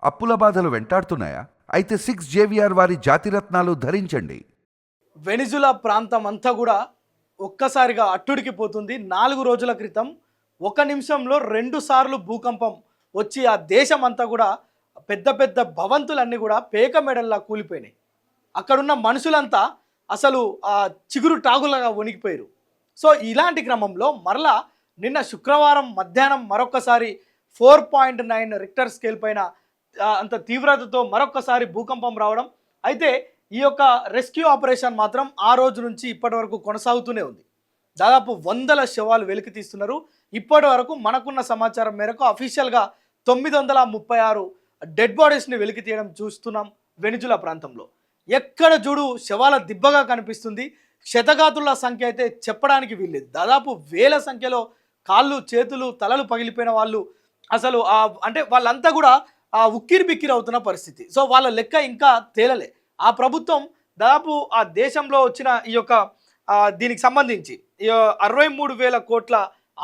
అప్పుల బాధలు వెంటాడుతున్నాయా? అయితే 6 JVR వారి జాతిరత్నాలు ధరించండి. వెనిజులా ప్రాంతం అంతా కూడా ఒక్కసారిగా అట్టుడికిపోతుంది. 4 రోజుల క్రితం 1 నిమిషంలో 2 సార్లు భూకంపం వచ్చి ఆ దేశం అంతా కూడా పెద్ద పెద్ద భవంతులన్నీ కూడా పేక మెడల్లా కూలిపోయినాయి. అక్కడున్న మనుషులంతా అసలు ఆ చిగురు టాగులుగా వణికిపోయారు. సో ఇలాంటి క్రమంలో మరలా నిన్న శుక్రవారం మధ్యాహ్నం మరొకసారి 4.9 రిక్టర్ స్కేల్ పైన అంత తీవ్రతతో మరొకసారి భూకంపం రావడం. అయితే ఈ యొక్క రెస్క్యూ ఆపరేషన్ మాత్రం ఆ రోజు నుంచి ఇప్పటి వరకు కొనసాగుతూనే ఉంది. దాదాపు 100ల శవాలు వెలికి తీస్తున్నారు. ఇప్పటి వరకు మనకున్న సమాచారం మేరకు అఫీషియల్గా 936 డెడ్ బాడీస్ని వెలికి తీయడం చూస్తున్నాం. వెనిజులా ప్రాంతంలో ఎక్కడ చూడు శవాల దిబ్బగా కనిపిస్తుంది. క్షతగాతుల సంఖ్య అయితే చెప్పడానికి వీల్లేదు. దాదాపు వేల సంఖ్యలో కాళ్ళు చేతులు తలలు పగిలిపోయిన వాళ్ళు అసలు అంటే వాళ్ళంతా కూడా ఉక్కిరి బిక్కిరి అవుతున్న పరిస్థితి. సో వాళ్ళ లెక్క ఇంకా తేలలే. ఆ ప్రభుత్వం దాదాపు ఆ దేశంలో వచ్చిన ఈ యొక్క దీనికి సంబంధించి 63,000 కోట్ల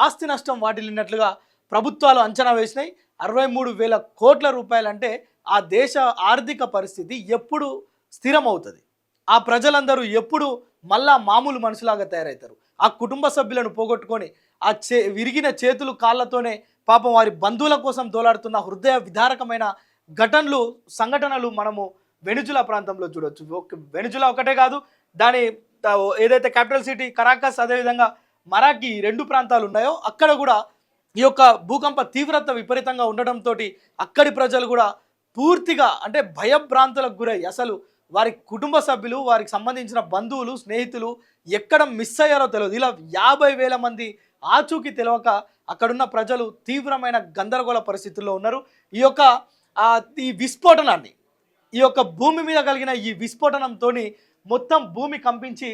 ఆస్తి నష్టం వాటిల్లినట్లుగా ప్రభుత్వాలు అంచనా వేసినాయి. 63,000 కోట్ల రూపాయలంటే ఆ దేశ ఆర్థిక పరిస్థితి ఎప్పుడు స్థిరమవుతుంది? ఆ ప్రజలందరూ ఎప్పుడు మళ్ళా మామూలు మనుషులాగా తయారవుతారు? ఆ కుటుంబ సభ్యులను పోగొట్టుకొని ఆ విరిగిన చేతులు కాళ్ళతోనే పాపం వారి బంధువుల కోసం దోలాడుతున్న హృదయ విదారకమైన సంఘటనలు మనము వెనిజులా ప్రాంతంలో చూడొచ్చు. వెనిజులా ఒకటే కాదు, దాని ఏదైతే క్యాపిటల్ సిటీ కరాకస్, అదేవిధంగా మరాకి 2 ప్రాంతాలు ఉన్నాయో అక్కడ కూడా ఈ యొక్క భూకంప తీవ్రత విపరీతంగా ఉండడంతో అక్కడి ప్రజలు కూడా పూర్తిగా అంటే భయభ్రాంతులకు గురై అసలు వారి కుటుంబ సభ్యులు, వారికి సంబంధించిన బంధువులు, స్నేహితులు ఎక్కడ మిస్ అయ్యారో తెలియదు. ఇలా 50,000 మంది ఆచూకీ తెలవక అక్కడున్న ప్రజలు తీవ్రమైన గందరగోళ పరిస్థితుల్లో ఉన్నారు. ఈ విస్ఫోటనాన్ని, ఈ యొక్క భూమి మీద కలిగిన ఈ విస్ఫోటనంతో మొత్తం భూమి కంపించి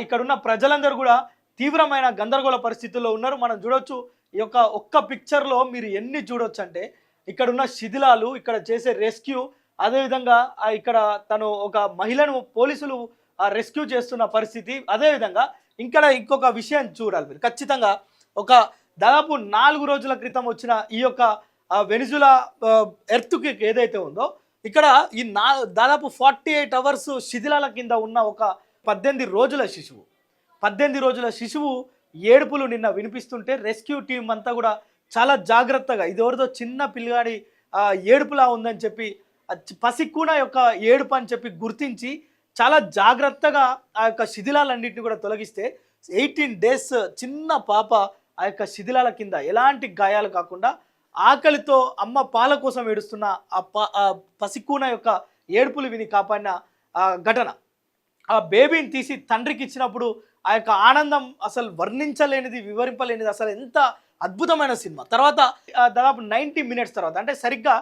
ఇక్కడున్న ప్రజలందరూ కూడా తీవ్రమైన గందరగోళ పరిస్థితుల్లో ఉన్నారు. మనం చూడొచ్చు. ఈ యొక్క ఒక్క పిక్చర్లో మీరు ఎన్ని చూడొచ్చు అంటే ఇక్కడున్న శిథిలాలు, ఇక్కడ చేసే రెస్క్యూ, అదేవిధంగా ఇక్కడ తను ఒక మహిళను పోలీసులు రెస్క్యూ చేస్తున్న పరిస్థితి. అదేవిధంగా ఇక్కడ ఇంకొక విషయం చూడాలి మీరు ఖచ్చితంగా. దాదాపు 4 రోజుల క్రితం వచ్చిన ఈ యొక్క వెనిజులా ఎర్త్క్వేక్ ఏదైతే ఉందో ఇక్కడ దాదాపు 48 అవర్స్ శిథిలాల కింద ఉన్న ఒక 18 రోజుల శిశువు ఏడుపులు నిన్న వినిపిస్తుంటే రెస్క్యూ టీం అంతా కూడా చాలా జాగ్రత్తగా, ఇది ఎవరిదో చిన్న పిల్లగాడి ఏడుపులా ఉందని చెప్పి, పసికూన యొక్క ఏడుపు అని చెప్పి గుర్తించి చాలా జాగ్రత్తగా ఆ యొక్క శిథిలాలన్నింటినీ కూడా తొలగిస్తే 18 డేస్ చిన్న పాప ఆ యొక్క శిథిలాల కింద ఎలాంటి గాయాలు కాకుండా ఆకలితో అమ్మ పాల కోసం ఏడుస్తున్న ఆ పసికూన యొక్క ఏడుపులు విని కాపాడిన ఘటన. ఆ బేబీని తీసి తండ్రికి ఇచ్చినప్పుడు ఆ యొక్క ఆనందం అసలు వర్ణించలేనిది, వివరింపలేనిది. అసలు ఎంత అద్భుతమైన సినిమా. తర్వాత దాదాపు 90 మినిట్స్ తర్వాత, అంటే సరిగ్గా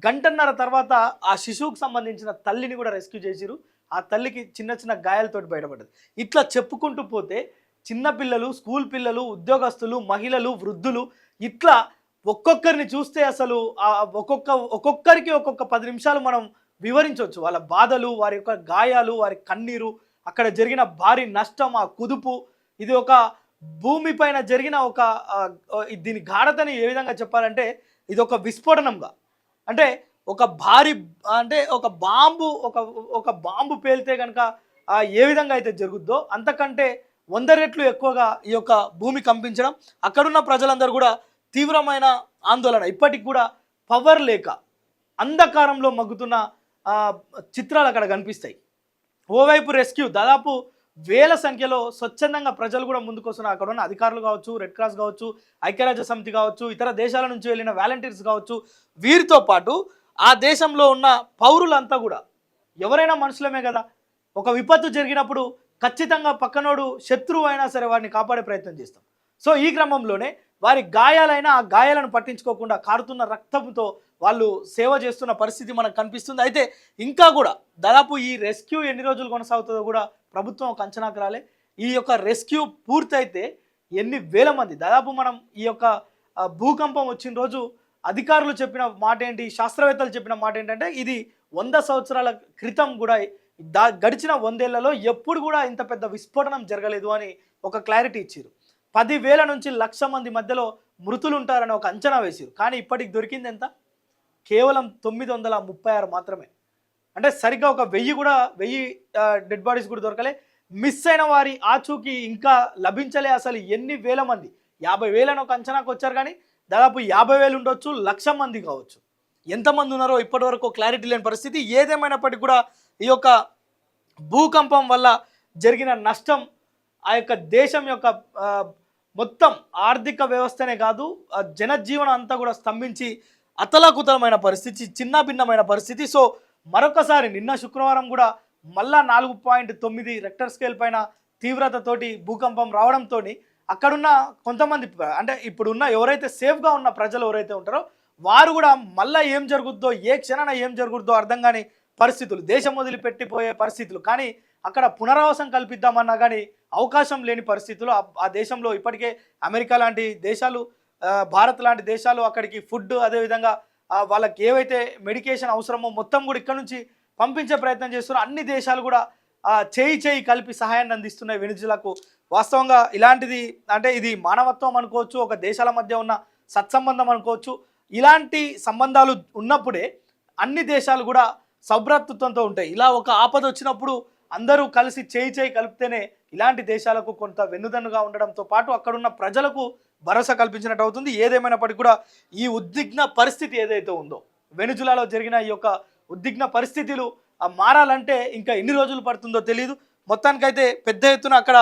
గంటన్నర తర్వాత ఆ శిశువుకు సంబంధించిన తల్లిని కూడా రెస్క్యూ చేసిరు. ఆ తల్లికి చిన్న చిన్న గాయాలతోటి బయటపడ్డది. ఇట్లా చెప్పుకుంటూ పోతే చిన్నపిల్లలు, స్కూల్ పిల్లలు, ఉద్యోగస్తులు, మహిళలు, వృద్ధులు, ఇట్లా ఒక్కొక్కరిని చూస్తే అసలు ఒక్కొక్కరికి ఒక్కొక్క 10 నిమిషాలు మనం వివరించవచ్చు. వాళ్ళ బాధలు, వారి యొక్క గాయాలు, వారి కన్నీరు, అక్కడ జరిగిన భారీ నష్టం, ఆ కుదుపు. ఇది ఒక భూమి పైన జరిగిన దీని గాఢతని ఏ విధంగా చెప్పాలంటే ఇది ఒక విస్ఫోటనంగా, అంటే ఒక బాంబు పేలితే కనుక ఏ విధంగా అయితే జరుగుద్దో అంతకంటే 100 రెట్లు ఎక్కువగా ఈ యొక్క భూమి కంపించడం. అక్కడున్న ప్రజలందరూ కూడా తీవ్రమైన ఆందోళన. ఇప్పటికి కూడా పవర్ లేక అంధకారంలో మగ్గుతున్న చిత్రాలు అక్కడ కనిపిస్తాయి. ఓవైపు రెస్క్యూ, దాదాపు వేల సంఖ్యలో స్వచ్ఛందంగా ప్రజలు కూడా ముందుకొస్తున్నారు. అక్కడ ఉన్న అధికారులు కావచ్చు, రెడ్ క్రాస్ కావచ్చు, ఐక్యరాజ్య సమితి కావచ్చు, ఇతర దేశాల నుంచి వెళ్ళిన వాలంటీర్స్ కావచ్చు, వీరితో పాటు ఆ దేశంలో ఉన్న పౌరులంతా కూడా ఎవరైనా మనుషులమే కదా. ఒక విపత్తు జరిగినప్పుడు ఖచ్చితంగా పక్కనోడు శత్రువు అయినా సరే వారిని కాపాడే ప్రయత్నం చేస్తాం. సో ఈ క్రమంలోనే వారి గాయాలైనా ఆ గాయాలను పట్టించుకోకుండా కారుతున్న రక్తంతో వాళ్ళు సేవ చేస్తున్న పరిస్థితి మనకు కనిపిస్తుంది. అయితే ఇంకా కూడా దాదాపు ఈ రెస్క్యూ ఎన్ని రోజులు కొనసాగుతుందో కూడా ప్రభుత్వం ఒక అంచనాకు రాలే. ఈ యొక్క రెస్క్యూ పూర్తయితే ఎన్ని వేల మంది, దాదాపు మనం ఈ యొక్క భూకంపం వచ్చిన రోజు అధికారులు చెప్పిన మాట ఏంటి, శాస్త్రవేత్తలు చెప్పిన మాట ఏంటంటే ఇది 100 సంవత్సరాల క్రితం కూడా గడిచిన 100 ఏళ్లలో ఎప్పుడు కూడా ఇంత పెద్ద విస్ఫోటనం జరగలేదు అని ఒక క్లారిటీ ఇచ్చారు. 10,000 నుంచి 1,00,000 మంది మధ్యలో మృతులు ఉంటారని ఒక అంచనా వేసారు. కానీ ఇప్పటికి దొరికింది ఎంత? కేవలం 936 మాత్రమే. అంటే సరిగ్గా ఒక 1000 డెడ్ బాడీస్ కూడా దొరకలే. మిస్ అయిన వారి ఆచూకీ ఇంకా లభించలే. అసలు ఎన్ని వేల మంది, 50,000 అని ఒక అంచనాకు వచ్చారు, కానీ దాదాపు 50,000 ఉండొచ్చు, 1,00,000 మంది కావచ్చు. ఎంతమంది ఉన్నారో ఇప్పటివరకు క్లారిటీ లేని పరిస్థితి. ఏదేమైనప్పటికీ కూడా ఈ యొక్క భూకంపం వల్ల జరిగిన నష్టం ఆ యొక్క దేశం యొక్క మొత్తం ఆర్థిక వ్యవస్థనే కాదు, జనజీవనం అంతా కూడా స్తంభించి అతలాకుతలమైన పరిస్థితి, చిన్నాభిన్నమైన పరిస్థితి. సో మరొకసారి నిన్న శుక్రవారం కూడా మళ్ళా 4.9 రెక్టర్ స్కేల్ పైన తీవ్రతతోటి భూకంపం రావడంతో అక్కడున్న కొంతమంది, అంటే ఇప్పుడున్న ఎవరైతే సేఫ్గా ఉన్న ప్రజలు ఎవరైతే ఉంటారో వారు కూడా మళ్ళీ ఏం జరుగుద్దో, ఏ క్షణాన ఏం జరుగుద్దో అర్థం కాని పరిస్థితులు, దేశం వదిలిపెట్టిపోయే పరిస్థితులు. కానీ అక్కడ పునరావాసం కల్పిద్దామన్నా కానీ అవకాశం లేని పరిస్థితులు. ఆ దేశంలో ఇప్పటికే అమెరికా లాంటి దేశాలు, భారత్ లాంటి దేశాలు అక్కడికి ఫుడ్, అదేవిధంగా వాళ్ళకి ఏవైతే మెడికేషన్ అవసరమో మొత్తం కూడా ఇక్కడ నుంచి పంపించే ప్రయత్నం చేస్తున్నారు. అన్ని దేశాలు కూడా చేయి కలిపి సహాయాన్ని అందిస్తున్నాయి వెనిజులాకు. వాస్తవంగా ఇలాంటిది, అంటే ఇది మానవత్వం అనుకోవచ్చు, ఒక దేశాల మధ్య ఉన్న సత్సంబంధం అనుకోవచ్చు. ఇలాంటి సంబంధాలు ఉన్నప్పుడే అన్ని దేశాలు కూడా సౌభ్రాతృత్వంతో ఉంటాయి. ఇలా ఒక ఆపద వచ్చినప్పుడు అందరూ కలిసి చేయి కలిపితేనే ఇలాంటి దేశాలకు కొంత వెన్నుదన్నుగా ఉండడంతో పాటు అక్కడున్న ప్రజలకు భరోసా కల్పించినట్టు అవుతుంది. ఏదేమైనప్పటికీ కూడా ఈ ఉద్విగ్న పరిస్థితి ఏదైతే ఉందో, వెనిజులాలో జరిగిన ఈ యొక్క ఉద్విగ్న పరిస్థితులు మారాలంటే ఇంకా ఎన్ని రోజులు పడుతుందో తెలియదు. మొత్తానికైతే పెద్ద ఎత్తున అక్కడ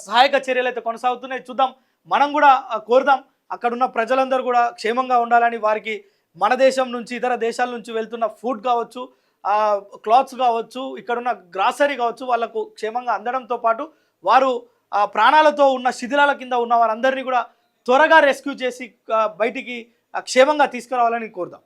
సహాయక చర్యలు అయితే కొనసాగుతున్నాయి. చూద్దాం, మనం కూడా కోరుదాం అక్కడున్న ప్రజలందరూ కూడా క్షేమంగా ఉండాలని. వారికి మన దేశం నుంచి ఇతర దేశాల నుంచి వెళ్తున్న ఫుడ్ కావచ్చు, క్లాత్స్ కావచ్చు, ఇక్కడున్న గ్రాసరీ కావచ్చు, వాళ్ళకు క్షేమంగా అందడంతో పాటు వారు ప్రాణాలతో ఉన్న శిథిలాల కింద ఉన్న వారందరినీ కూడా త్వరగా రెస్క్యూ చేసి బయటికి క్షేమంగా తీసుకురావాలని కోరుదాం.